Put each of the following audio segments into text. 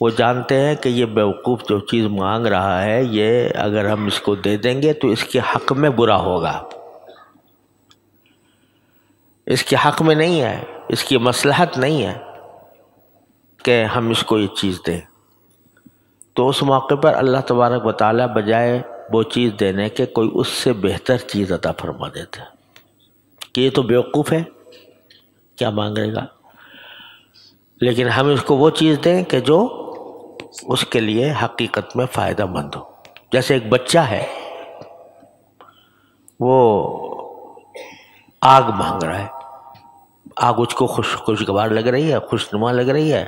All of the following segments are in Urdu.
وہ جانتے ہیں کہ یہ بیوقوف جو چیز مانگ رہا ہے، یہ اگر ہم اس کو دے دیں گے تو اس کے حق میں برا ہوگا، اس کے حق میں نہیں ہے، اس کی مصلحت نہیں ہے کہ ہم اس کو یہ چیز دیں۔ تو اس موقع پر اللہ تبارک و تعالیٰ بجائے وہ چیز دینے کے کوئی اس سے بہتر چیز عطا فرما دیتا ہے کہ یہ تو بیوقوف ہے، کیا مانگے گا، لیکن ہم اس کو وہ چیز دیں کہ جو اس کے لیے حقیقت میں فائدہ مند ہو۔ جیسے ایک بچہ ہے، وہ آگ مانگ رہا ہے، آگ اس کو خوشگوار لگ رہی ہے، خوشنما لگ رہی ہے،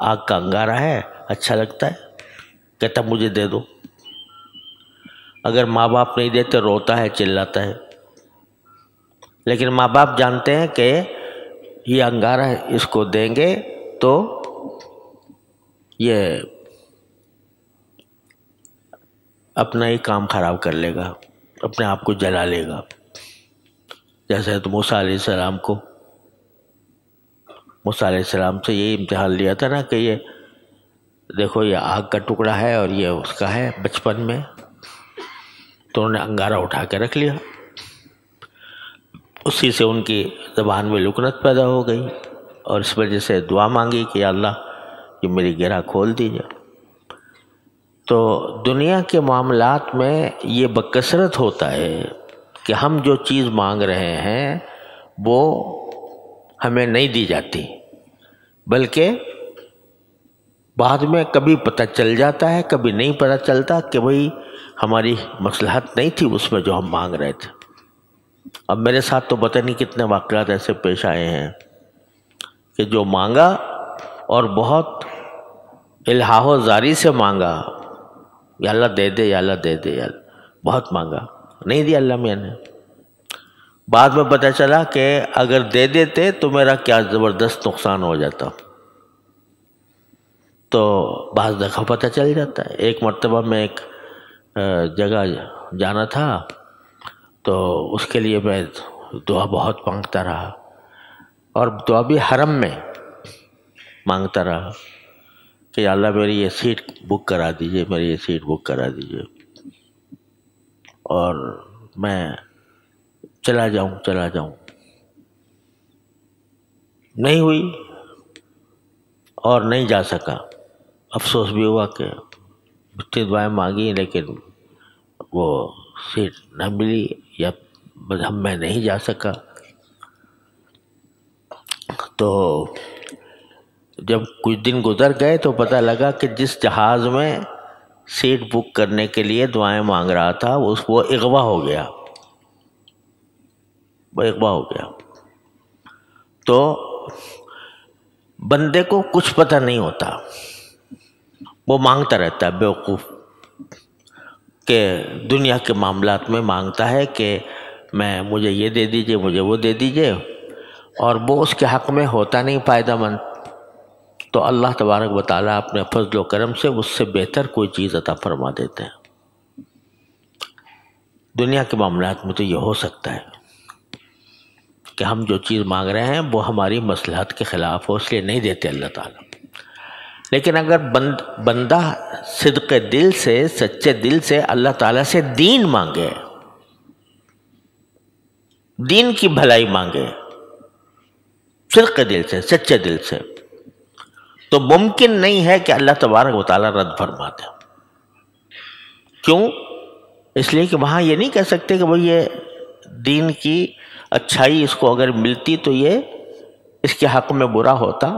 آگ کا انگارہ ہے، اچھا لگتا ہے، کہتا مجھے دے دو۔ اگر ماں باپ نہیں دیتے روتا ہے، چلاتا ہے، لیکن ماں باپ جانتے ہیں کہ یہ انگارہ اس کو دیں گے تو یہ اپنا ہی کام خراب کر لے گا، اپنے آپ کو جلا لے گا۔ جیسے تو موسیٰ علیہ السلام کو، موسیٰ علیہ السلام سے یہی امتحان لیا تھا نا کہ یہ دیکھو یہ آگ کا ٹکڑا ہے اور یہ اس کا ہے بچپن میں، تو انہوں نے انگارہ اٹھا کے رکھ لیا، اسی سے ان کی زبان میں لکنت پیدا ہو گئی اور اس وجہ سے دعا مانگی کہ یا اللہ یہ میری گرہ کھول دیجیے۔ تو دنیا کے معاملات میں یہ بکثرت ہوتا ہے کہ ہم جو چیز مانگ رہے ہیں وہ ہمیں نہیں دی جاتی، بلکہ بعد میں کبھی پتہ چل جاتا ہے، کبھی نہیں پتہ چلتا کہ بھئی ہماری مصلحت نہیں تھی اس میں جو ہم مانگ رہے تھے۔ اب میرے ساتھ تو پتہ نہیں کتنے واقعات ایسے پیش آئے ہیں کہ جو مانگا اور بہت الحاح و زاری سے مانگا، یا اللہ دے دے، یا اللہ دے دے، یا اللہ، بہت مانگا، نہیں دیا اللہ میاں نے۔ بعد میں پتہ چلا کہ اگر دے دیتے تو میرا کیا زبردست نقصان ہو جاتا۔ تو بعض دفعہ پتہ چل جاتا ہے۔ ایک مرتبہ میں ایک جگہ جانا تھا تو اس کے لیے میں دعا بہت مانگتا رہا، اور دعا بھی حرم میں مانگتا رہا کہ یا اللہ میری یہ سیٹ بک کرا دیجئے، میری یہ سیٹ بک کرا دیجئے، اور میں چلا جاؤں۔ نہیں ہوئی اور نہیں جا سکا۔ افسوس بھی ہوا کہ اتنی دعائیں مانگی لیکن وہ سیٹ نہ ملی، یا میں نہیں جا سکا۔ تو جب کچھ دن گزر گئے تو پتہ لگا کہ جس جہاز میں سیٹ بک کرنے کے لیے دعائیں مانگ رہا تھا وہ اغوا ہو گیا، تو بندے کو کچھ پتہ نہیں ہوتا، وہ مانگتا رہتا ہے بیوقوف، کہ دنیا کے معاملات میں مانگتا ہے کہ مجھے یہ دے دیجئے، مجھے وہ دے دیجئے، اور وہ اس کے حق میں ہوتا نہیں فائدہ مند۔ تو اللہ تبارک و تعالیٰ اپنے فضل و کرم سے اس سے بہتر کوئی چیز عطا فرما دیتے ہیں۔ دنیا کے معاملات میں تو یہ ہو سکتا ہے کہ ہم جو چیز مانگ رہے ہیں وہ ہماری مصلحت کے خلاف ہو، اس لیے نہیں دیتے اللہ تعالیٰ۔ لیکن اگر بندہ صدق دل سے، سچے دل سے اللہ تعالیٰ سے دین مانگے، دین کی بھلائی مانگے، صدق دل سے، سچے دل سے، تو ممکن نہیں ہے کہ اللہ تبارک و تعالیٰ رد فرما دے۔ کیوں؟ اس لیے کہ وہاں یہ نہیں کہہ سکتے کہ بھئی یہ دین کی اچھائی اس کو اگر ملتی تو یہ اس کے حق میں برا ہوتا،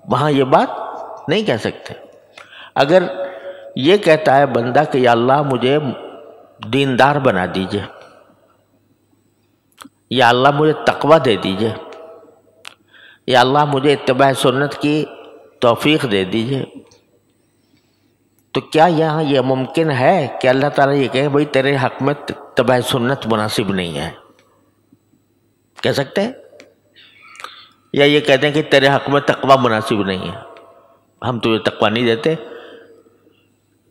وہاں یہ بات نہیں کہہ سکتے۔ اگر یہ کہتا ہے بندہ کہ یا اللہ مجھے دیندار بنا دیجئے، یا اللہ مجھے تقوی دے دیجئے، یا اللہ مجھے اتباع سنت کی توفیق دے دیجئے، تو کیا یہاں یہ ممکن ہے کہ اللہ تعالیٰ یہ کہے بھئی تیرے حق میں اتباع سنت مناسب نہیں ہے؟ کہہ سکتے ہیں؟ یا یہ کہتے ہیں کہ تیرے حق میں تقوی مناسب نہیں ہے، ہم تجھے تقوی نہیں دیتے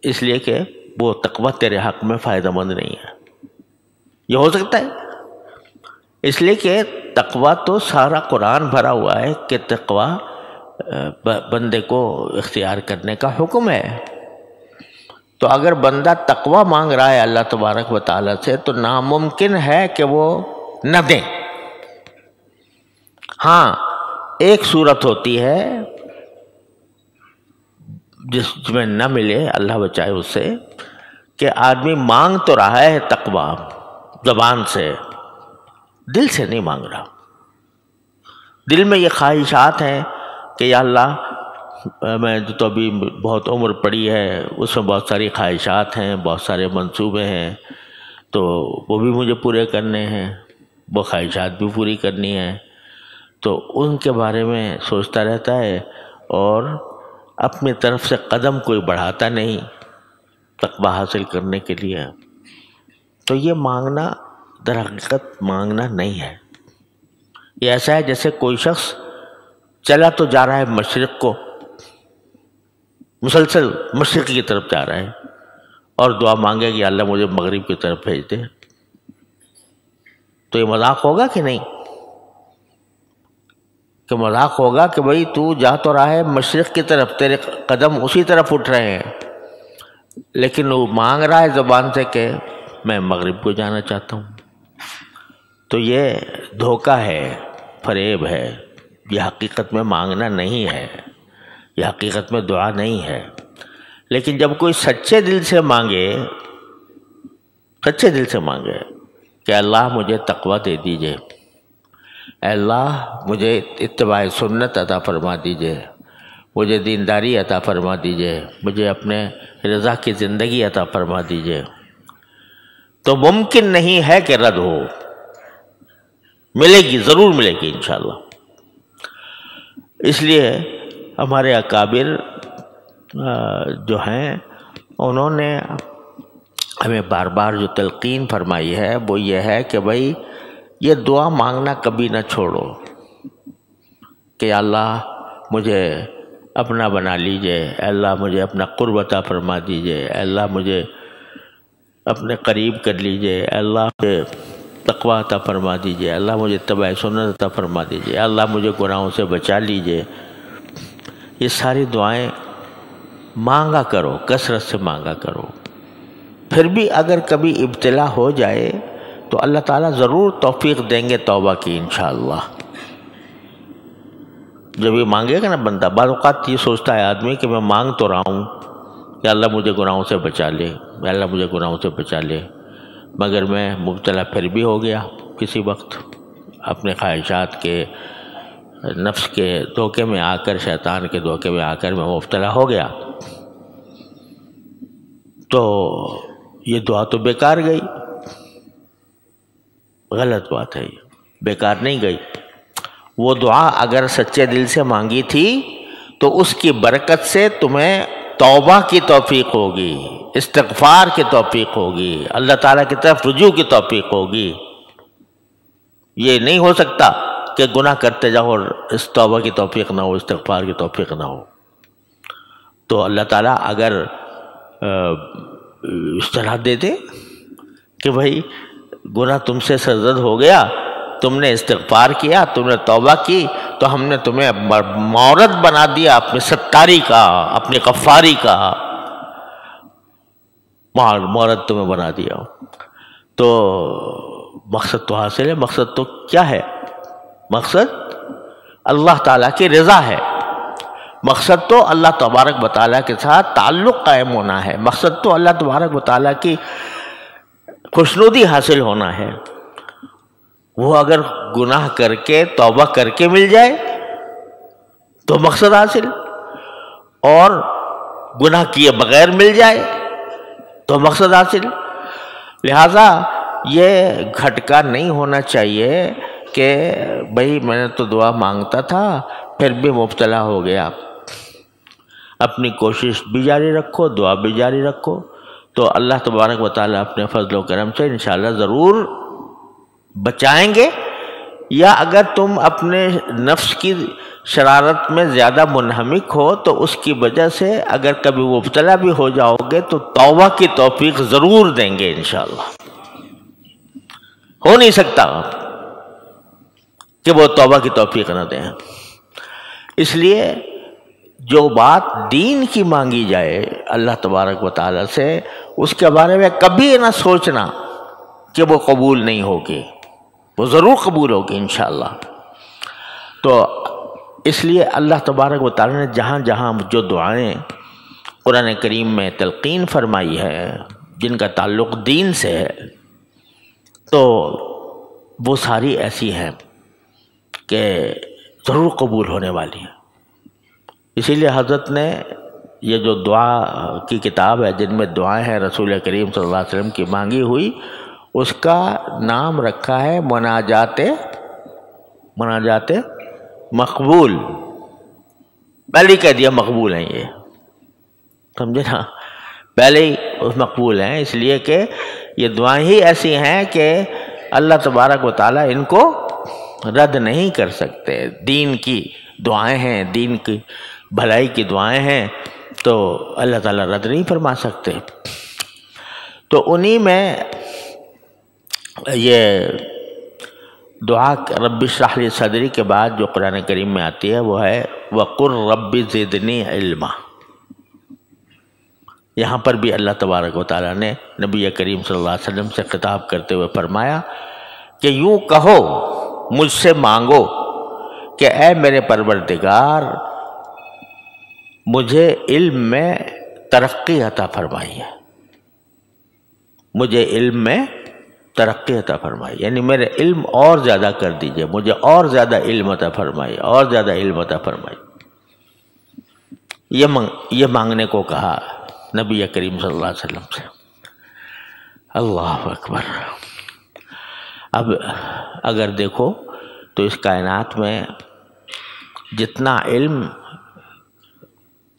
اس لیے کہ وہ تقوی تیرے حق میں فائدہ مند نہیں ہے؟ یہ ہو سکتا ہے؟ اس لیے کہ تقوی تو سارا قرآن بھرا ہوا ہے کہ تقوی بندے کو اختیار کرنے کا حکم ہے۔ تو اگر بندہ تقوی مانگ رہا ہے اللہ تبارک و تعالیٰ سے تو ناممکن ہے کہ وہ نہ دیں۔ ہاں ایک صورت ہوتی ہے جس میں نہ ملے، اللہ بچائے اس سے، کہ آدمی مانگ تو رہا ہے تقوی زبان سے، دل سے نہیں مانگ رہا۔ دل میں یہ خواہشات ہیں کہ یا اللہ میں تو ابھی بہت عمر پڑی ہے، اس میں بہت ساری خواہشات ہیں، بہت سارے منصوبے ہیں، تو وہ بھی مجھے پورے کرنے ہیں، وہ خواہشات بھی پوری کرنی ہیں، تو ان کے بارے میں سوچتا رہتا ہے اور اپنی طرف سے قدم کوئی بڑھاتا نہیں تقوی حاصل کرنے کے لیے۔ تو یہ مانگنا در حقیقت مانگنا نہیں ہے۔ یہ ایسا ہے جیسے کوئی شخص چلا تو جا رہا ہے مشرق کو، مسلسل مشرق کی طرف جا رہا ہے، اور دعا مانگے کہ اللہ مجھے مغرب کی طرف بھیج دے، تو یہ مذاق ہوگا کہ نہیں؟ کہ مذاق ہوگا کہ بھئی تو جا تو رہا ہے مشرق کی طرف، تیرے قدم اسی طرف اٹھ رہے ہیں، لیکن وہ مانگ رہا ہے زبان سے کہ میں مغرب کو جانا چاہتا ہوں۔ تو یہ دھوکہ ہے، فریب ہے، یہ حقیقت میں مانگنا نہیں ہے، یہ حقیقت میں دعا نہیں ہے۔ لیکن جب کوئی سچے دل سے مانگے، سچے دل سے مانگے کہ اللہ مجھے تقوی دے دیجئے، اے اللہ مجھے اتباع سنت عطا فرما دیجئے، مجھے دینداری عطا فرما دیجئے، مجھے اپنے رضا کی زندگی عطا فرما دیجئے، تو ممکن نہیں ہے کہ رد ہو، ملے گی، ضرور ملے گی انشاءاللہ۔ اس لیے ہمارے اکابر جو ہیں انہوں نے ہمیں بار بار جو تلقین فرمائی ہے وہ یہ ہے کہ بھئی یہ دعا مانگنا کبھی نہ چھوڑو کہ اللہ مجھے اپنا بنا لیجئے، اے اللہ مجھے اپنا قرب عطا فرما دیجئے، اے اللہ مجھے اپنے قریب کر لیجئے، اے اللہ مجھے تقوی عطا فرما دیجئے، اللہ مجھے اتباع سنت عطا فرما دیجئے، اللہ مجھے گناہوں سے بچا لیجئے۔ یہ ساری دعائیں مانگا کرو، کثرت سے مانگا کرو۔ پھر بھی اگر کبھی ابتلا ہو جائے تو اللہ تعالیٰ ضرور توفیق دیں گے توبہ کی انشاءاللہ۔ جب یہ مانگے گا نا بندہ، بعض اوقات یہ سوچتا ہے آدمی کہ میں مانگ تو رہا ہوں کہ اللہ مجھے گناہوں سے بچا لے، اللہ مجھے گناہوں سے بچا لے، مگر میں مبتلا پھر بھی ہو گیا کسی وقت، اپنے خواہشات کے، نفس کے دھوکے میں آ کر، شیطان کے دھوکے میں آ کر میں مبتلا ہو گیا، تو یہ دعا تو بیکار گئی۔ غلط بات ہے، یہ بیکار نہیں گئی۔ وہ دعا اگر سچے دل سے مانگی تھی تو اس کی برکت سے تمہیں توبہ کی توفیق ہوگی، استغفار کی توفیق ہوگی، اللہ تعالیٰ کی طرف رجوع کی توفیق ہوگی۔ یہ نہیں ہو سکتا کہ گناہ کرتے جاؤ اور اس توبہ کی توفیق نہ ہو، استغفار کی توفیق نہ ہو۔ تو اللہ تعالیٰ اگر اس طرح دے دے کہ بھائی گناہ تم سے سرزد ہو گیا، تم نے استغفار کیا، تم نے توبہ کی، تو ہم نے تمہیں مورد بنا دیا اپنی ستاری کا، اپنی غفاری کا مورد تمہیں بنا دیا۔ تو مقصد تو حاصل ہے۔ مقصد تو کیا ہے؟ مقصد اللہ تعالیٰ کی رضا ہے، مقصد تو اللہ تبارک و تعالیٰ کے ساتھ تعلق قائم ہونا ہے، مقصد تو اللہ تبارک و تعالیٰ کی خوشنودی حاصل ہونا ہے۔ وہ اگر گناہ کر کے توبہ کر کے مل جائے تو مقصد حاصل، اور گناہ کیے بغیر مل جائے تو مقصد حاصل۔ لہذا یہ گھٹکا نہیں ہونا چاہیے کہ بھئی میں نے تو دعا مانگتا تھا پھر بھی مبتلا ہو گیا۔ اپنی کوشش بھی جاری رکھو، دعا بھی جاری رکھو، تو اللہ تبارک و تعالیٰ اپنے فضل و کرم سے انشاءاللہ ضرور بچائیں گے۔ یا اگر تم اپنے نفس کی شرارت میں زیادہ منہمک ہو تو اس کی وجہ سے اگر کبھی مبتلا بھی ہو جاؤ گے تو توبہ کی توفیق ضرور دیں گے انشاءاللہ۔ ہو نہیں سکتا کہ وہ توبہ کی توفیق نہ دیں۔ اس لیے جو بات دین کی مانگی جائے اللہ تبارک و تعالیٰ سے، اس کے بارے میں کبھی نہ سوچنا کہ وہ قبول نہیں ہوگی، وہ ضرور قبول ہوگی انشاءاللہ۔ تو اس لیے اللہ تبارک و تعالیٰ نے جہاں جہاں جو دعائیں قرآن کریم میں تلقین فرمائی ہے جن کا تعلق دین سے ہے، تو وہ ساری ایسی ہیں کہ ضرور قبول ہونے والی ہیں۔ اسی لیے حضرت نے یہ جو دعا کی کتاب ہے جن میں دعائیں ہیں رسول کریم صلی اللہ علیہ وسلم کی مانگی ہوئی، اس کا نام رکھا ہے مناجات مقبول۔ پہلے ہی کہہ دیا مقبول ہیں، یہ سمجھے نا، پہلے ہی مقبول ہیں، اس لیے کہ یہ دعائیں ہی ایسی ہیں کہ اللہ تبارک و تعالیٰ ان کو رد نہیں کر سکتے۔ دین کی دعائیں ہیں، دین کی بھلائی کی دعائیں ہیں، تو اللہ تعالیٰ رد نہیں فرما سکتے۔ تو انہی میں یہ دعا رب اشرح لی صدری کے بعد جو قرآن کریم میں آتی ہے وہ ہے وَقُلْ رَبِّ زِدْنِی عِلْمًا۔ یہاں پر بھی اللہ تبارک و تعالیٰ نے نبی کریم صلی اللہ علیہ وسلم سے خطاب کرتے ہوئے فرمایا کہ یوں کہو، مجھ سے مانگو کہ اے میرے پروردگار مجھے علم میں ترقی عطا فرمائی ہے، مجھے علم میں ترقی عطا فرمائی، یعنی میرے علم اور زیادہ کر دیجئے، مجھے اور زیادہ علم عطا فرمائی، اور زیادہ علم عطا فرمائی۔ یہ مانگنے کو کہا نبی کریم صلی اللہ علیہ وسلم سے۔ اللہ اکبر۔ اب اگر دیکھو تو اس کائنات میں جتنا علم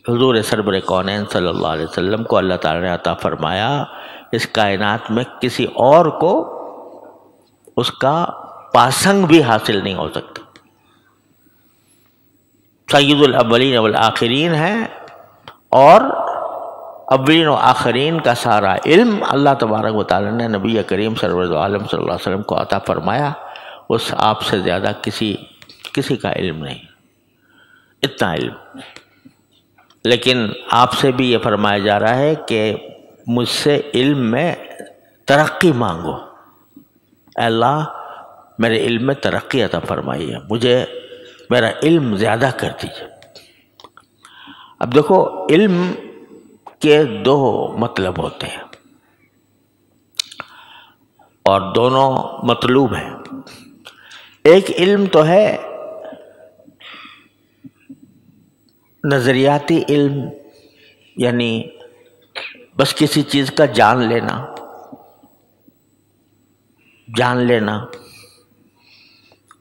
حضور سرور کونین صلی اللہ علیہ وسلم کو اللہ تعالیٰ نے عطا فرمایا، اس کائنات میں کسی اور کو اس کا پاسنگ بھی حاصل نہیں ہو سکتا۔ سید الاولین والآخرین ہے، اور اولین و آخرین کا سارا علم اللہ تبارک و تعالیٰ نے نبی کریم سرور عالم صلی اللہ علیہ وسلم کو عطا فرمایا۔ اس آپ سے زیادہ کسی کا علم نہیں، اتنا علم۔ لیکن آپ سے بھی یہ فرمایا جا رہا ہے کہ مجھ سے علم میں ترقی مانگو، اے اللہ میرے علم میں ترقی عطا فرمائی ہے، مجھے میرا علم زیادہ کر دیجیے۔ اب دیکھو علم کے دو مطلب ہوتے ہیں اور دونوں مطلوب ہیں۔ ایک علم تو ہے نظریاتی علم، یعنی بس کسی چیز کا جان لینا۔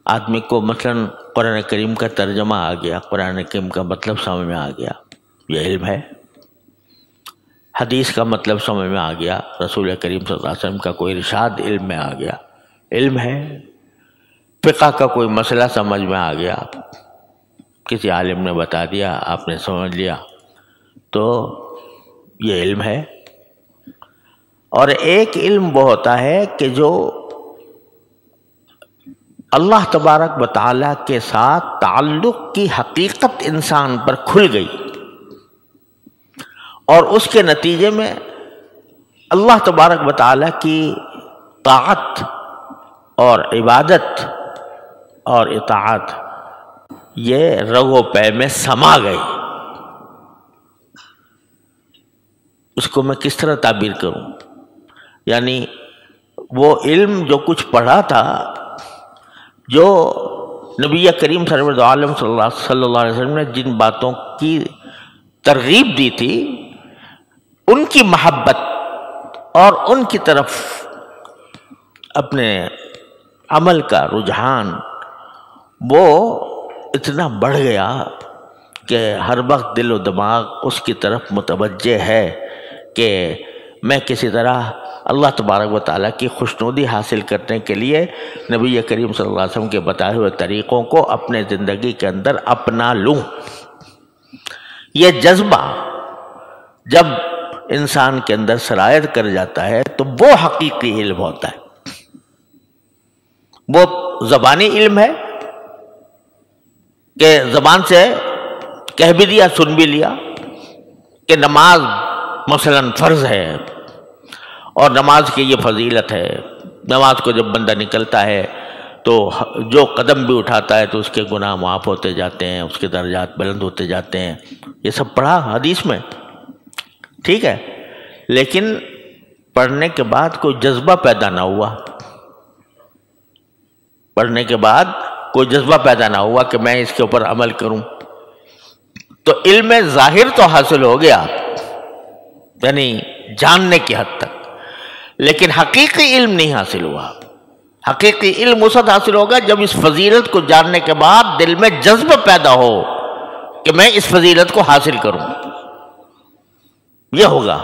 آدمی کو مثلا قرآن کریم کا ترجمہ آ گیا، قرآن کریم کا مطلب سمجھ میں آ گیا، یہ علم ہے۔ حدیث کا مطلب سمجھ میں آ گیا، رسول کریم صلی اللہ علیہ وسلم کا کوئی ارشاد علم میں آ گیا، علم ہے۔ فقہ کا کوئی مسئلہ سمجھ میں آ گیا، کسی عالم نے بتا دیا، آپ نے سمجھ لیا، تو یہ علم ہے۔ اور ایک علم وہ ہوتا ہے کہ جو اللہ تبارک و تعالیٰ کے ساتھ تعلق کی حقیقت انسان پر کھل گئی، اور اس کے نتیجے میں اللہ تبارک و تعالیٰ کی طاعت اور عبادت اور اطاعت یہ رگ و پے میں سما گئی۔ اس کو میں کس طرح تعبیر کروں؟ یعنی وہ علم جو کچھ پڑھا تھا، جو نبی کریم سرور عالم صلی اللہ علیہ وسلم نے جن باتوں کی ترغیب دی تھی، ان کی محبت اور ان کی طرف اپنے عمل کا رجحان وہ اتنا بڑھ گیا کہ ہر وقت دل و دماغ اس کی طرف متوجہ ہے کہ میں کسی طرح اللہ تبارک و تعالیٰ کی خوشنودی حاصل کرنے کے لیے نبی کریم صلی اللہ علیہ وسلم کے بتائے ہوئے طریقوں کو اپنے زندگی کے اندر اپنا لوں۔ یہ جذبہ جب انسان کے اندر سرایت کر جاتا ہے تو وہ حقیقی علم ہوتا ہے۔ وہ زبانی علم ہے کہ زبان سے کہہ بھی دیا سن بھی لیا کہ نماز مثلاً فرض ہے اور نماز کی یہ فضیلت ہے، نماز کو جب بندہ نکلتا ہے تو جو قدم بھی اٹھاتا ہے تو اس کے گناہ معاف ہوتے جاتے ہیں، اس کے درجات بلند ہوتے جاتے ہیں، یہ سب پڑھا حدیث میں، ٹھیک ہے، لیکن پڑھنے کے بعد کوئی جذبہ پیدا نہ ہوا، پڑھنے کے بعد کوئی جذبہ پیدا نہ ہوا کہ میں اس کے اوپر عمل کروں، تو علم ظاہر تو حاصل ہو گیا، یعنی جاننے کی حد تک، لیکن حقیقی علم نہیں حاصل ہوا۔ حقیقی علم اس وقت حاصل ہوگا جب اس فضیلت کو جاننے کے بعد دل میں جذبہ پیدا ہو کہ میں اس فضیلت کو حاصل کروں، یہ ہوگا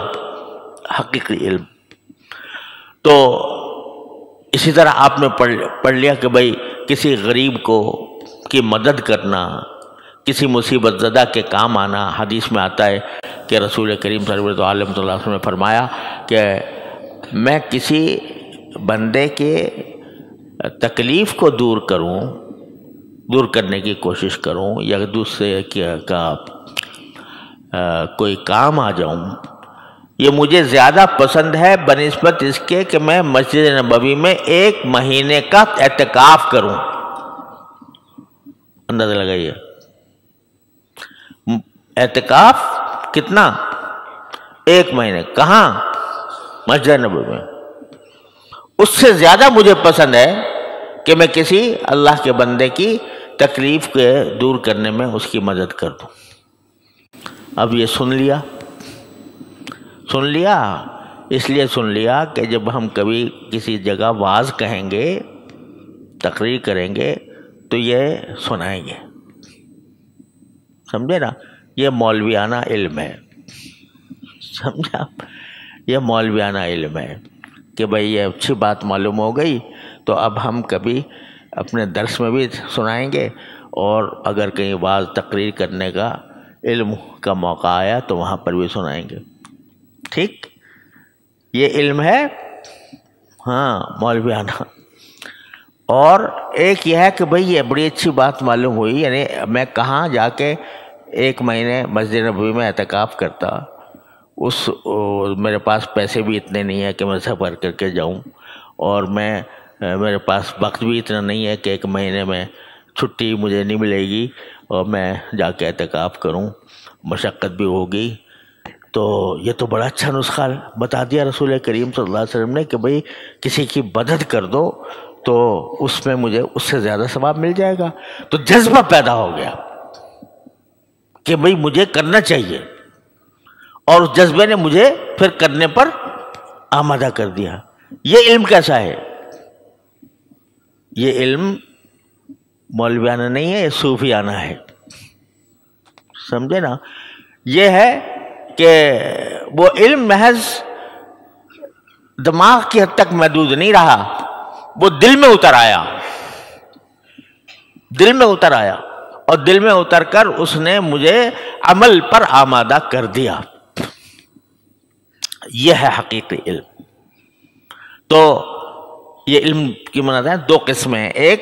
حقیقی علم۔ تو اسی طرح آپ نے پڑھ لیا کہ بھائی کسی غریب کی مدد کرنا، کسی مصیبت زدہ کے کام آنا، حدیث میں آتا ہے کہ رسول کریم صلی اللہ علیہ وسلم نے فرمایا کہ میں کسی بندے کے تکلیف کو دور کرنے کی کوشش کروں یا دوسرے کا کوئی کام آ جاؤں، یہ مجھے زیادہ پسند ہے بنسبت اس کے کہ میں مسجد نبوی میں 1 مہینے کا اعتکاف کروں۔ اندازہ لگائیے، اعتکاف کتنا؟ 1 مہینے، کہاں؟ مسجد نبوی میں۔ اس سے زیادہ مجھے پسند ہے کہ میں کسی اللہ کے بندے کی تکلیف کے دور کرنے میں اس کی مدد کر دوں۔ اب یہ سن لیا، اس لیے سن لیا کہ جب ہم کبھی کسی جگہ واعظ کہیں گے، تقریر کریں گے تو یہ سنائیں گے، سمجھے نا؟ یہ مولویانہ علم ہے، سمجھا؟ یہ مولویانہ علم ہے کہ بھئی یہ اچھی بات معلوم ہو گئی تو اب ہم کبھی اپنے درس میں بھی سنائیں گے، اور اگر کہیں واعظ تقریر کرنے کا علم کا موقع آیا تو وہاں پر بھی سنائیں گے، ٹھیک؟ یہ علم ہے، ہاں، مولویانہ۔ اور ایک یہ ہے کہ بھئی یہ بڑی اچھی بات معلوم ہوئی، یعنی میں کہاں جا کے 1 مہینے مسجد نبوی میں اعتکاف کرتا، میرے پاس پیسے بھی اتنے نہیں ہیں کہ میں سفر کر کے جاؤں، اور میرے پاس وقت بھی اتنا نہیں ہے کہ 1 مہینے میں چھٹی مجھے نہیں ملے گی اور میں جا کے اعتکاف کروں، مشقت بھی ہوگی۔ تو یہ تو بڑا اچھا نسخہ بتا دیا رسول کریم صلی اللہ علیہ وسلم نے کہ بھئی کسی کی مدد کر دو تو اس میں مجھے اس سے زیادہ ثواب مل جائے گا۔ تو جذبہ پیدا ہو گیا کہ بھئی مجھے کرنا چاہیے، اور اس جذبے نے مجھے پھر کرنے پر آمادہ کر دیا۔ یہ علم کیسا ہے؟ یہ علم مولویانہ نہیں ہے، یہ صوفیانہ ہے، سمجھے نا؟ یہ ہے کہ وہ علم محض دماغ کی حد تک محدود نہیں رہا، وہ دل میں اتر آیا، اور دل میں اتر کر اس نے مجھے عمل پر آمادہ کر دیا۔ یہ ہے حقیقی علم۔ تو یہ علم کی مناظر ہے 2 قسمیں ہیں، ایک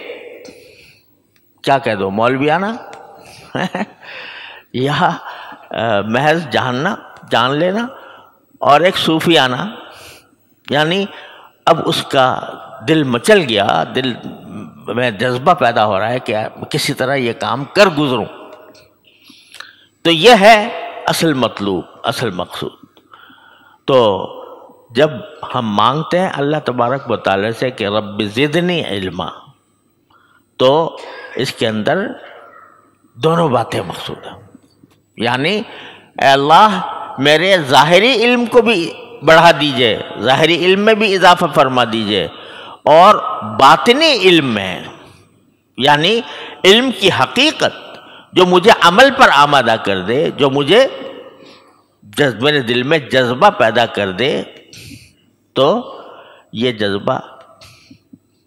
کیا کہہ دو مولویانہ یا محض جان لینا، اور ایک صوفیانہ، یعنی اب اس کا دل مچل گیا، دل میں جذبہ پیدا ہو رہا ہے کہ کسی طرح یہ کام کر گزروں۔ تو یہ ہے اصل مطلوب، اصل مقصود۔ تو جب ہم مانگتے ہیں اللہ تبارک و تعالی سے کہ رب زدنی علما، تو اس کے اندر دونوں باتیں مقصود ہیں، یعنی اے اللہ میرے ظاہری علم کو بھی بڑھا دیجئے، ظاہری علم میں بھی اضافہ فرما دیجئے، اور باطنی علم میں، یعنی علم کی حقیقت جو مجھے عمل پر آمادہ کر دے، جو مجھے میرے دل میں جذبہ پیدا کر دے، تو یہ جذبہ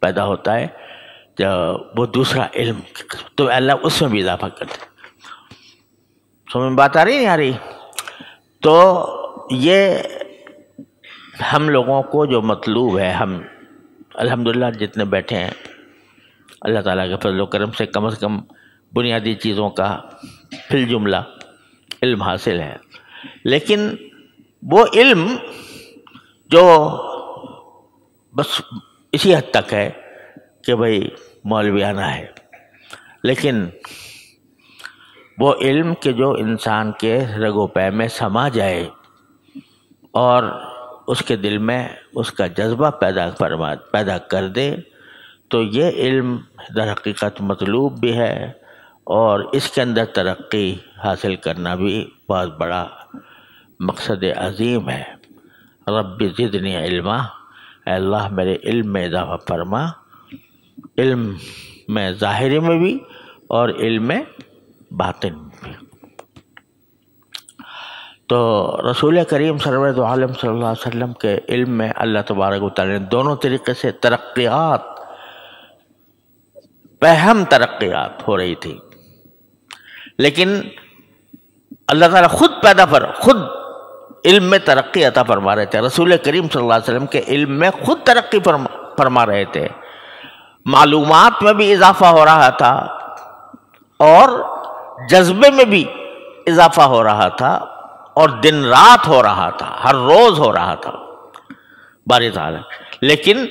پیدا ہوتا ہے وہ دوسرا علم، تو اللہ اس میں بھی اضافہ کر دے۔ سمجھ میں بات آ رہی نہیں آ رہی؟ تو یہ ہم لوگوں کو جو مطلوب ہے، ہم الحمدللہ جتنے بیٹھے ہیں اللہ تعالیٰ کے فضل و کرم سے کم بنیادی چیزوں کا فی الجملہ علم حاصل ہے، لیکن وہ علم جو بس اسی حد تک ہے کہ بھئی مولویانہ ہے، لیکن وہ علم کہ جو انسان کے رگ و پے میں سما جائے اور اس کے دل میں اس کا جذبہ پیدا کر دے، تو یہ علم در حقیقت مطلوب بھی ہے اور اس کے اندر ترقی حاصل کرنا بھی بہت بڑا مقصد عظیم ہے۔ رب زدنی علما، اے اللہ میرے علم میں اضافہ فرما، علم میں ظاہری میں بھی اور علم میں باطن میں بھی۔ تو رسول کریم سرور دو عالم صلی اللہ علیہ وسلم کے علم میں اللہ تبارک و تعالی نے دونوں طریقے سے ترقیات، بہم ترقیات ہو رہی تھی، لیکن اللہ تعالیٰ خود علم میں ترقی عطا فرما رہے تھے۔ رسول کریم صلی اللہ علیہ وسلم کے علم میں خود ترقی فرما رہے تھے، معلومات میں بھی اضافہ ہو رہا تھا اور جذبے میں بھی اضافہ ہو رہا تھا، اور دن رات ہو رہا تھا، ہر روز ہو رہا تھا باری تعالیٰ۔ لیکن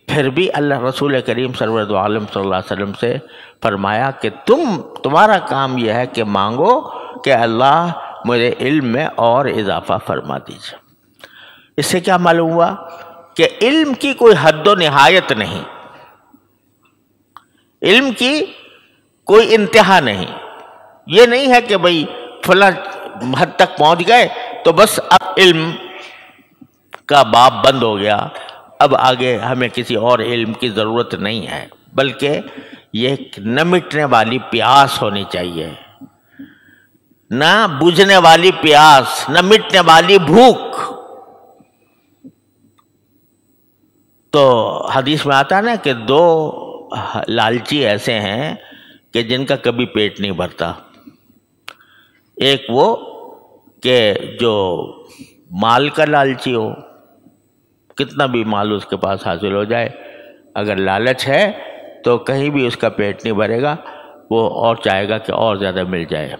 پھر بھی اللہ رسول کریم سرور دو عالم صلی اللہ علیہ وسلم سے فرمایا کہ تمہارا کام یہ ہے کہ مانگو کہ اللہ مجھے علم میں اور اضافہ فرما دیجیے۔ اس سے کیا معلوم ہوا کہ علم کی کوئی حد و نہایت نہیں، علم کی کوئی انتہا نہیں۔ یہ نہیں ہے کہ بھئی فلاں حد تک پہنچ گئے تو بس اب علم کا باب بند ہو گیا، اب آگے ہمیں کسی اور علم کی ضرورت نہیں ہے، بلکہ یہ نہ مٹنے والی پیاس ہونی چاہیے، نہ بجھنے والی پیاس، نہ مٹنے والی بھوک۔ تو حدیث میں آتا ہے نا کہ دو لالچی ایسے ہیں کہ جن کا کبھی پیٹ نہیں بھرتا۔ ایک وہ کہ جو مال کا لالچی ہو، کتنا بھی مال اس کے پاس حاصل ہو جائے، اگر لالچ ہے تو کہیں بھی اس کا پیٹ نہیں بھرے گا، وہ اور چاہے گا کہ اور زیادہ مل جائے۔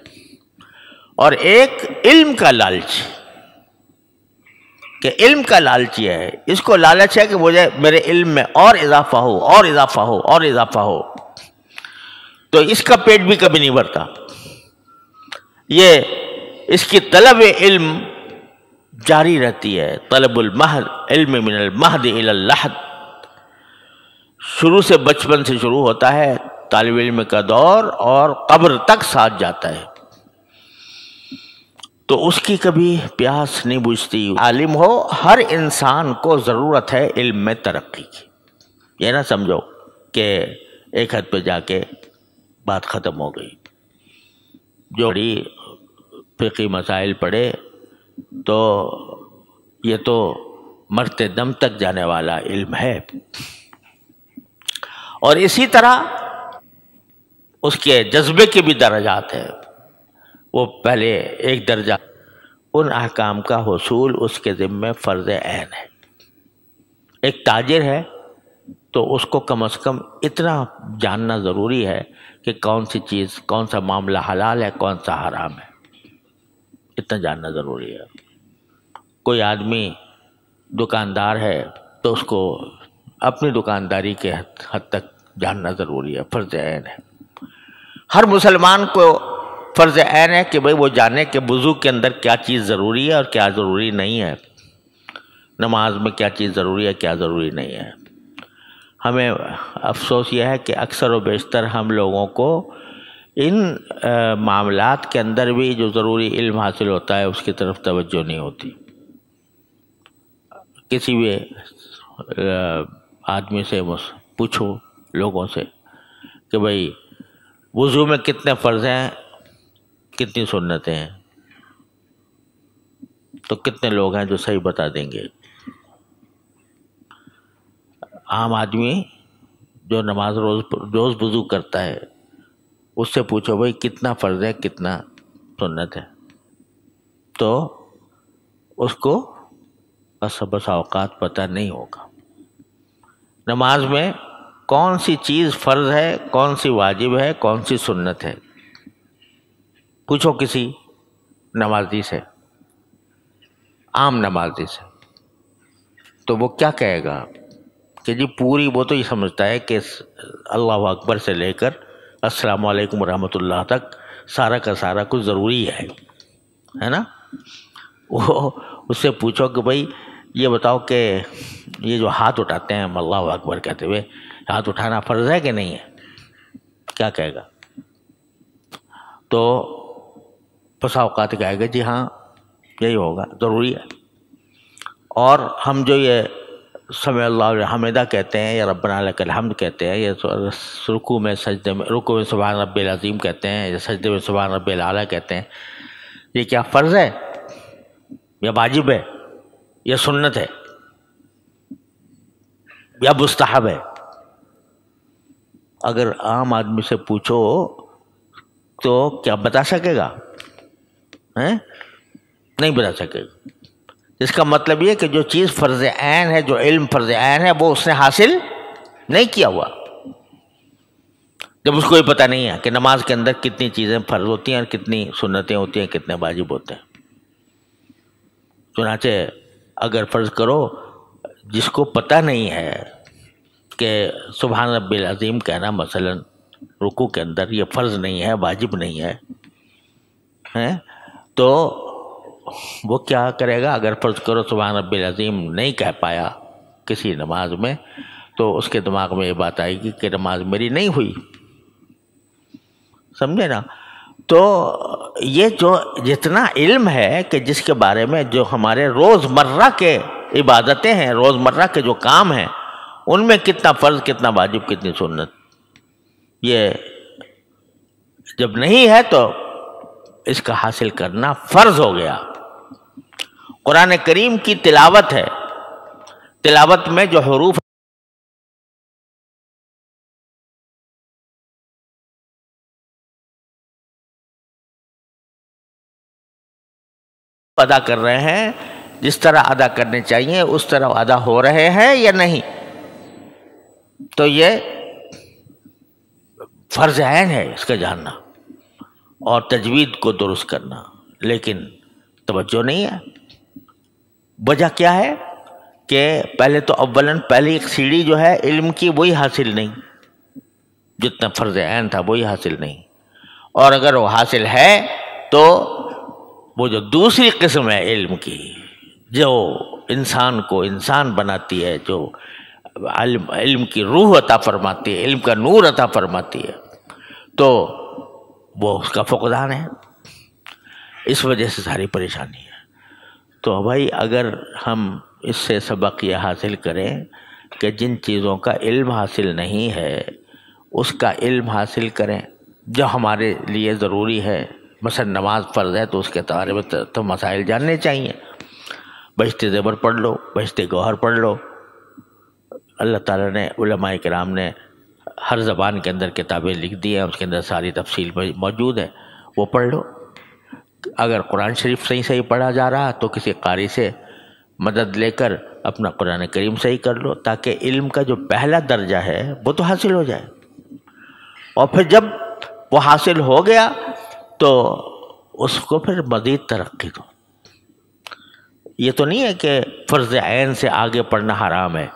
اور ایک علم کا لالچ، کہ علم کا لالچی ہے، اس کو لالچ ہے کہ مجھے میرے علم میں اور اضافہ ہو، اور اضافہ ہو، اور اضافہ ہو، تو اس کا پیٹ بھی کبھی نہیں بھرتا۔ یہ اس کی طلب علم جاری رہتی ہے، طلب المہد، علم من المہد الی اللحد، شروع سے بچپن سے شروع ہوتا ہے طالب علم کا دور اور قبر تک ساتھ جاتا ہے، تو اس کی کبھی پیاس نہیں بجھتی۔ عالم ہو، ہر انسان کو ضرورت ہے علم میں ترقی کی، یہ نہ سمجھو کہ ایک حد پہ جا کے بات ختم ہو گئی۔ جو بڑی فقہی مسائل پڑھے تو یہ تو مرتے دم تک جانے والا علم ہے، اور اسی طرح اس کے جذبے کے بھی درجات ہیں۔ وہ پہلے ایک درجہ، ان احکام کا حصول اس کے ذمہ فرض عین ہے۔ ایک تاجر ہے تو اس کو کم از کم اتنا جاننا ضروری ہے کہ کون سی چیز، کون سا معاملہ حلال ہے، کون سا حرام ہے، اتنا جاننا ضروری ہے۔ کوئی آدمی دکاندار ہے تو اس کو اپنی دکانداری کے حد تک جاننا ضروری ہے، فرض عین ہے۔ ہر مسلمان کو فرض عین ہے کہ بھئی وہ جانے کہ وضو کے اندر کیا چیز ضروری ہے اور کیا ضروری نہیں ہے، نماز میں کیا چیز ضروری ہے، کیا ضروری نہیں ہے۔ ہمیں افسوس یہ ہے کہ اکثر و بیشتر ہم لوگوں کو ان معاملات کے اندر بھی جو ضروری علم حاصل ہوتا ہے اس کی طرف توجہ نہیں ہوتی۔ کسی بھی آدمی سے پوچھو، لوگوں سے، کہ بھئی وضو میں کتنے فرض ہیں، کتنی سنتیں ہیں، تو کتنے لوگ ہیں جو صحیح بتا دیں گے۔ عام آدمی جو نماز روز وضو کرتا ہے اس سے پوچھو بھئی کتنا فرض ہے، کتنا سنت ہے، تو اس کو بس اوقات پتہ نہیں ہوگا۔ نماز میں کون سی چیز فرض ہے، کون سی واجب ہے، کون سی سنت ہے. پوچھو کسی نمازی سے، عام نمازی سے، تو وہ کیا کہے گا کہ جی پوری وہ تو یہ سمجھتا ہے کہ اللہ اکبر سے لے کر السلام علیکم ورحمۃ اللہ تک سارا کا سارا کچھ ضروری ہے نا. وہ اس سے پوچھو کہ بھائی یہ بتاؤ کہ یہ جو ہاتھ اٹھاتے ہیں ہم اللہ اکبر کہتے ہوئے، ہاتھ اٹھانا فرض ہے کہ نہیں ہے؟ کیا کہے گا؟ تو بسا اوقات کہے گا جی ہاں یہی ہوگا، ضروری ہے. اور ہم جو یہ سمع اللہ حمیدہ کہتے ہیں یا ربنا لک الحمد کہتے ہیں، یا رکوع میں سجدے میں، رکوع میں سبحان ربی العظیم کہتے ہیں، یا سجدے میں سبحان ربی الاعلیٰ کہتے ہیں، یہ کیا فرض ہے یا واجب ہے یا سنت ہے یا مستحب ہے؟ اگر عام آدمی سے پوچھو تو کیا بتا سکے گا؟ نہیں بتا سکے گا. اس کا مطلب یہ کہ جو چیز فرض عین ہے، جو علم فرض عین ہے، وہ اس نے حاصل نہیں کیا ہوا. جب اس کو یہ پتہ نہیں ہے کہ نماز کے اندر کتنی چیزیں فرض ہوتی ہیں اور کتنی سنتیں ہوتی ہیں، کتنے واجب ہوتے ہیں. چنانچہ اگر فرض کرو جس کو پتہ نہیں ہے کہ سبحان ربی العظیم کہنا مثلا رکوع کے اندر یہ فرض نہیں ہے، واجب نہیں ہے، تو وہ کیا کرے گا؟ اگر فرض کرو سبحان ربی العظیم نہیں کہہ پایا کسی نماز میں، تو اس کے دماغ میں یہ بات آئے گی کہ نماز میری نہیں ہوئی. سمجھے نا؟ تو یہ جو جتنا علم ہے کہ جس کے بارے میں جو ہمارے روزمرہ کے عبادتیں ہیں، روزمرہ کے جو کام ہیں، ان میں کتنا فرض، کتنا واجب، کتنی سنت، یہ جب نہیں ہے تو اس کا حاصل کرنا فرض ہو گیا. قرآن کریم کی تلاوت ہے، تلاوت میں جو حروف ادا کر رہے ہیں، جس طرح ادا کرنے چاہیے اس طرح ادا ہو رہے ہیں یا نہیں، تو یہ فرض عین ہے اس کا جاننا اور تجوید کو درست کرنا. لیکن توجہ نہیں ہے. وجہ کیا ہے کہ پہلے تو اولاً پہلی ایک سیڑھی جو ہے علم کی وہی حاصل نہیں، جتنا فرض عین تھا وہی حاصل نہیں. اور اگر وہ حاصل ہے تو وہ جو دوسری قسم ہے علم کی، جو انسان کو انسان بناتی ہے، جو علم کی روح عطا فرماتی ہے، علم کا نور عطا فرماتی ہے، تو وہ اس کا فقدان ہے. اس وجہ سے ساری پریشانی ہے. تو بھائی اگر ہم اس سے سبق یہ حاصل کریں کہ جن چیزوں کا علم حاصل نہیں ہے اس کا علم حاصل کریں جو ہمارے لیے ضروری ہے. مثلا نماز فرض ہے تو اس کے بارے میں تو مسائل جاننے چاہیے. بہشت زیور پڑھ لو، بہشت گوہر پڑھ لو. اللہ تعالیٰ نے، علماء کرام نے ہر زبان کے اندر کتابیں لکھ دی ہیں، اس کے اندر ساری تفصیل موجود ہے، وہ پڑھ لو. اگر قرآن شریف صحیح پڑھا جا رہا تو کسی قاری سے مدد لے کر اپنا قرآن کریم صحیح کر لو، تاکہ علم کا جو پہلا درجہ ہے وہ تو حاصل ہو جائے. اور پھر جب وہ حاصل ہو گیا تو اس کو پھر مزید ترقی دو. یہ تو نہیں ہے کہ فرض عین سے آگے پڑھنا حرام ہے،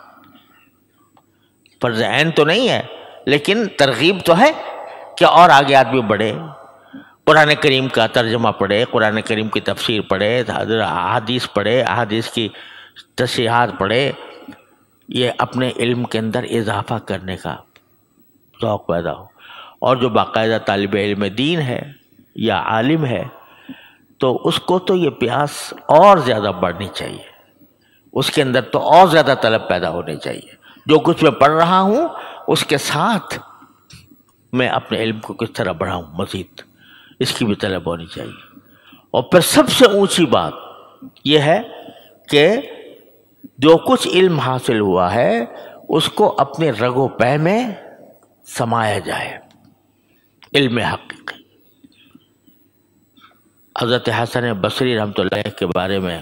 فرض عین تو نہیں ہے، لیکن ترغیب تو ہے کہ اور آگے آدمی بڑھے، قرآن کریم کا ترجمہ پڑھے، قرآن کریم کی تفسیر پڑھے، احادیث پڑھے، احادیث کی تصحیحات پڑھے. یہ اپنے علم کے اندر اضافہ کرنے کا ذوق پیدا ہو. اور جو باقاعدہ طالب علم دین ہے یا عالم ہے تو اس کو تو یہ پیاس اور زیادہ بڑھنی چاہیے، اس کے اندر تو اور زیادہ طلب پیدا ہونی چاہیے. جو کچھ میں پڑھ رہا ہوں اس کے ساتھ میں اپنے علم کو کس طرح بڑھاؤں، مزید اس کی بھی طلب ہونی چاہیے. اور پھر سب سے اونچی بات یہ ہے کہ جو کچھ علم حاصل ہوا ہے اس کو اپنے رگ و پے میں سمایا جائے. علم حقیقی. حضرت حسن بصری رحمۃ اللہ علیہ کے بارے میں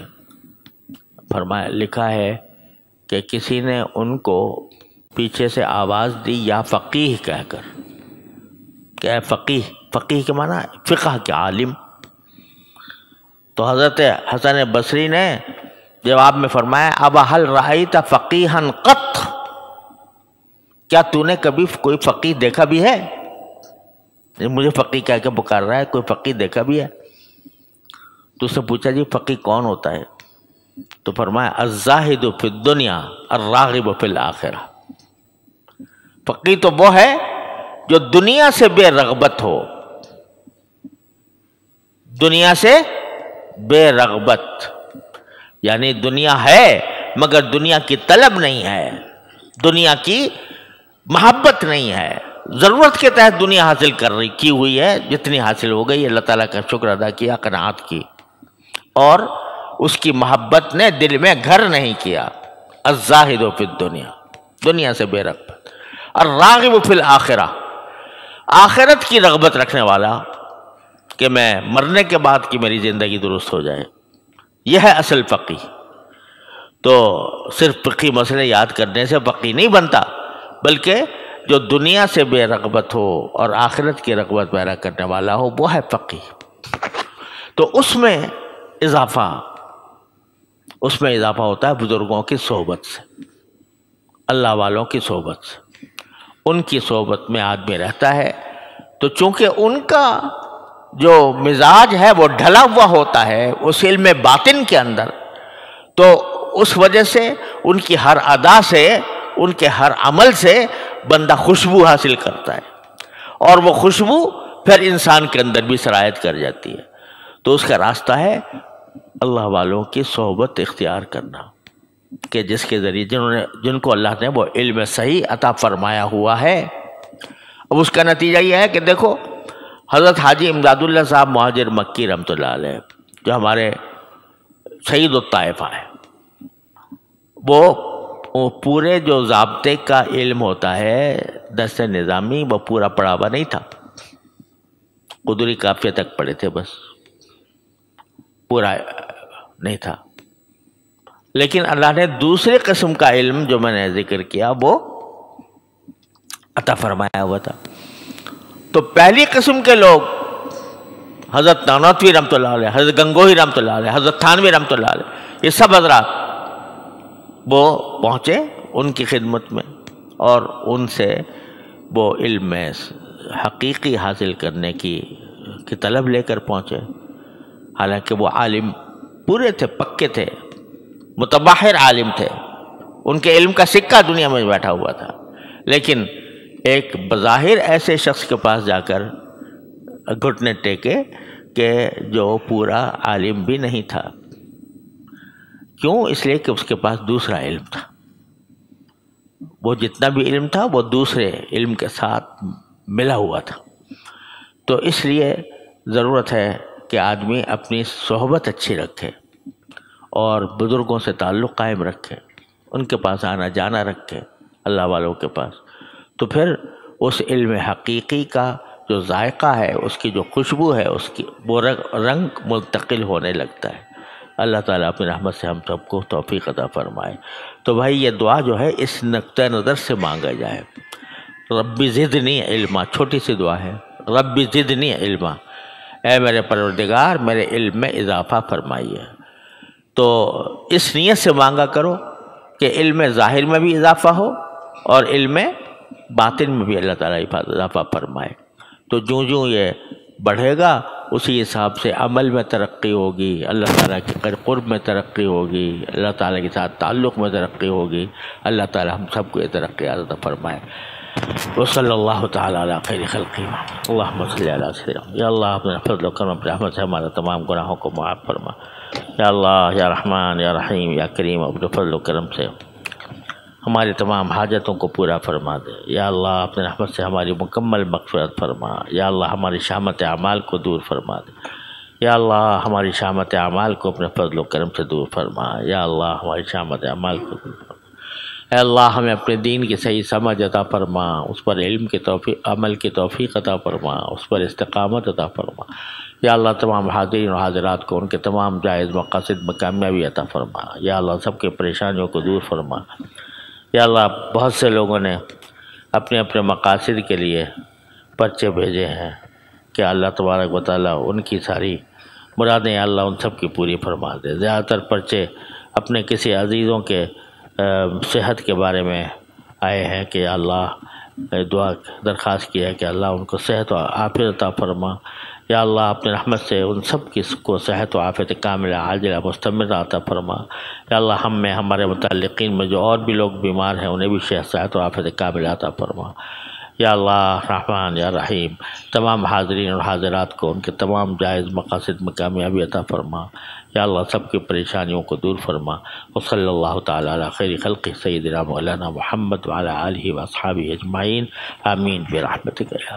فرمایا، لکھا ہے کہ کسی نے ان کو پیچھے سے آواز دی یا فقیہ کہہ کر کہ اے فقیہ، فقیہ کے معنی فقہ کے عالم. تو حضرت حسن بصری نے جواب میں فرمایا ابا حل رأیت فقیہا قط، کیا تو نے کبھی کوئی فقیہ دیکھا بھی ہے؟ مجھے فقیہ کہہ کے پکار رہا ہے، کوئی فقیہ دیکھا بھی ہے؟ تو اس سے پوچھا جی فقیہ کون ہوتا ہے؟ تو فرمایا الزاہد فی الدنیا الراغب فی الآخرہ. فقیہ تو وہ ہے جو دنیا سے بے رغبت ہو، دنیا سے بے رغبت، یعنی دنیا ہے مگر دنیا کی طلب نہیں ہے، دنیا کی محبت نہیں ہے، ضرورت کے تحت دنیا حاصل کی ہوئی ہے، جتنی حاصل ہو گئی اللہ تعالیٰ کا شکر ادا کیا، قناعت کی، اور اس کی محبت نے دل میں گھر نہیں کیا. الزاہد فی الدنیا، دنیا سے بے رغبت. الراغب فی الآخرہ، آخرت کی رغبت رکھنے والا کہ میں مرنے کے بعد کی میری زندگی درست ہو جائے، یہ ہے اصل فقیہ. تو صرف فقہی مسئلے یاد کرنے سے فقیہ نہیں بنتا، بلکہ جو دنیا سے بے رغبت ہو اور آخرت کی رغبت پیدا کرنے والا ہو وہ ہے فقیہ. تو اس میں اضافہ ہوتا ہے بزرگوں کی صحبت سے، اللہ والوں کی صحبت سے. ان کی صحبت میں آدمی رہتا ہے تو چونکہ ان کا جو مزاج ہے وہ ڈھلا ہوا ہوتا ہے اس علم باطن کے اندر، تو اس وجہ سے ان کی ہر ادا سے، ان کے ہر عمل سے بندہ خوشبو حاصل کرتا ہے، اور وہ خوشبو پھر انسان کے اندر بھی سرایت کر جاتی ہے. تو اس کا راستہ ہے اللہ والوں کی صحبت اختیار کرنا، کہ جس کے ذریعے جن کو اللہ نے وہ علم صحیح عطا فرمایا ہوا ہے. اب اس کا نتیجہ یہ ہے کہ دیکھو حضرت حاجی امداد اللہ صاحب مہاجر مکی رحمۃ اللہ علیہ، جو ہمارے سید الطائفہ ہیں، وہ پورے جو ضابطے کا علم ہوتا ہے دست نظامی وہ پورا پڑھا ہوا نہیں تھا، قدری قافیہ تک پڑھے تھے، بس پورا نہیں تھا. لیکن اللہ نے دوسرے قسم کا علم جو میں نے ذکر کیا وہ عطا فرمایا ہوا تھا. تو پہلی قسم کے لوگ حضرت نانوتوی رحمۃ اللہ علیہ، حضرت گنگوہی رحمۃ اللہ علیہ، حضرت تھانوی رحمۃ اللہ علیہ، یہ سب حضرات وہ پہنچے ان کی خدمت میں، اور ان سے وہ علم حقیقی حاصل کرنے کی طلب لے کر پہنچے. حالانکہ وہ عالم پورے تھے، پکے تھے، متباہر عالم تھے، ان کے علم کا سکہ دنیا میں بیٹھا ہوا تھا، لیکن ایک بظاہر ایسے شخص کے پاس جا کر گھٹنے ٹیکے کہ جو پورا عالم بھی نہیں تھا. کیوں؟ اس لیے کہ اس کے پاس دوسرا علم تھا، وہ جتنا بھی علم تھا وہ دوسرے علم کے ساتھ ملا ہوا تھا. تو اس لیے ضرورت ہے کہ آدمی اپنی صحبت اچھی رکھے اور بزرگوں سے تعلق قائم رکھے، ان کے پاس آنا جانا رکھے، اللہ والوں کے پاس. تو پھر اس علم حقیقی کا جو ذائقہ ہے، اس کی جو خوشبو ہے، اس کی وہ رنگ منتقل ہونے لگتا ہے. اللہ تعالیٰ اپنی رحمت سے ہم سب کو توفیق عطا فرمائے. تو بھائی یہ دعا جو ہے اس نقطۂ نظر سے مانگا جائے، ربی زدنی علما، چھوٹی سی دعا ہے، ربی زدنی علما، اے میرے پروردگار میرے علم میں اضافہ فرمائیے. تو اس نیت سے مانگا کرو کہ علم ظاہر میں بھی اضافہ ہو اور علم باطن میں بھی اللہ تعالیٰ اضافہ فرمائے. تو جوں یہ بڑھے گا اسی حساب سے عمل میں ترقی ہوگی، اللہ تعالیٰ کے قرب میں ترقی ہوگی، اللہ تعالیٰ کے ساتھ تعلق میں ترقی ہوگی. اللہ تعالیٰ ہم سب کو یہ ترقی عطا فرمائے. وصلی اللہ تعالیٰ علی خیر خلقہ اللہم صلی علی سیدنا. یا اللہ اپنے فضل و کرم اپنے رحمت سے ہمارے تمام گناہوں کو معاف فرما. یا اللہ یا رحمان یا رحیم یا کریم اپنے فضل و کرم سے ہماری تمام حاجتوں کو پورا فرما دے. یا اللہ اپنے رحمت سے ہماری مکمل مغفرت فرما. یا اللہ ہماری شامت اعمال کو دور فرما دے. یا اللہ ہماری شامت اعمال کو اپنے فضل و کرم سے دور فرما. یا اللہ ہماری شامت اعمال کو دور فرما. اے اللہ ہمیں اپنے دین کی صحیح سمجھ عطا فرما، اس پر علم کی توفیق، عمل کی توفیق عطا فرما، اس پر استقامت عطا فرما. یا اللہ تمام حاضرین و حاضرات کو ان کے تمام جائز مقاصد میں کامیابی عطا فرما. یا اللہ سب کے پریشانیوں کو دور فرما. یا اللہ بہت سے لوگوں نے اپنے اپنے مقاصد کے لیے پرچے بھیجے ہیں کہ اللہ تبارک و تعالیٰ ان کی ساری مرادیں یا اللہ ان سب کی پوری فرما دے۔ زیادہ تر پرچے اپنے کسی عزیزوں کے صحت کے بارے میں آئے ہیں کہ یا اللہ دعا درخواست کیا ہے کہ اللہ ان کو صحت و عافیت عطا فرما، یا اللہ اپنے رحمت سے ان سب کی کو صحت و عافیت کاملہ عاجلہ مستمرہ عطا فرما، یا اللہ ہم میں ہمارے متعلقین میں جو اور بھی لوگ بیمار ہیں انہیں بھی صحت و عافیت کاملہ عطا فرما، یا اللہ رحمان یا رحیم تمام حاضرین اور حاضرات کو ان کے تمام جائز مقاصد میں کامیابی عطا فرما، یا اللہ سب کی پریشانیوں کو دور فرما۔ وصلی اللہ تعالی علی خیر خلق سیدنا مولانا محمد وعلی آلہ واصحابہ اجمعین، آمین برحمتک یا